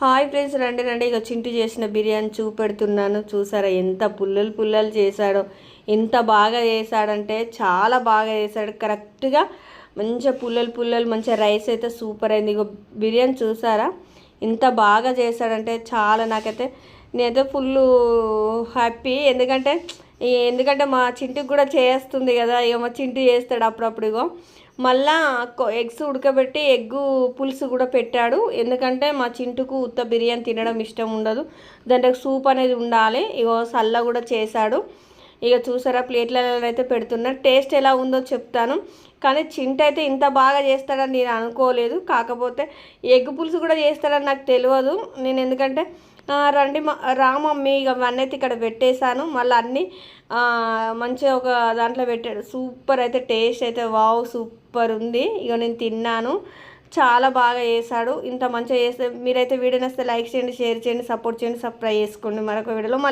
Hi friends, రండి రండి. ఇక చింటూ చేసిన బిర్యానీ చూపెడుతున్నాను. చూసారా ఎంత పుల్లలు పుల్లలు చేశాడో, ఎంత బాగా చేశాడంటే చాలా బాగా చేశాడు. కరెక్ట్గా మంచిగా పుల్లలు పుల్లలు, మంచిగా రైస్ అయితే సూపర్ అయింది. ఇక బిర్యానీ చూసారా ఎంత బాగా చేశాడంటే చాలా. నాకైతే నేనైతే ఫుల్ హ్యాపీ. ఎందుకంటే మా చింటికి కూడా చేస్తుంది కదా, ఇక మా చింటి చేస్తాడు అప్పుడప్పుడు. ఇగో మళ్ళా ఎగ్స్ ఉడకబెట్టి ఎగ్గు పులుసు కూడా పెట్టాడు. ఎందుకంటే మా చింటుకు ఉత్త బిర్యానీ తినడం ఇష్టం ఉండదు, దాంట్లో సూప్ అనేది ఉండాలి. ఇగో సల్ల కూడా చేశాడు. ఇక చూసారా ప్లేట్లలో అయితే పెడుతున్నా. టేస్ట్ ఎలా ఉందో చెప్తాను. కానీ చింట అయితే ఇంత బాగా చేస్తాడని నేను అనుకోలేదు. కాకపోతే ఎగ్ పులుసు కూడా చేస్తాడని నాకు తెలియదు. నేను ఎందుకంటే రండి రామమ్మి ఇక అవన్నీ అయితే ఇక్కడ పెట్టేశాను. మళ్ళీ అన్నీ మంచిగా ఒక దాంట్లో పెట్టాడు. సూపర్ అయితే టేస్ట్ అయితే వావ్ సూపర్ ఉంది. ఇక నేను తిన్నాను. చాలా బాగా చేశాడు. ఇంత మంచిగా చేస్తే మీరైతే వీడియో నచ్చితే లైక్ చేయండి, షేర్ చేయండి, సపోర్ట్ చేయండి, సబ్స్క్రైబ్ చేసుకోండి. మరొక వీడియోలో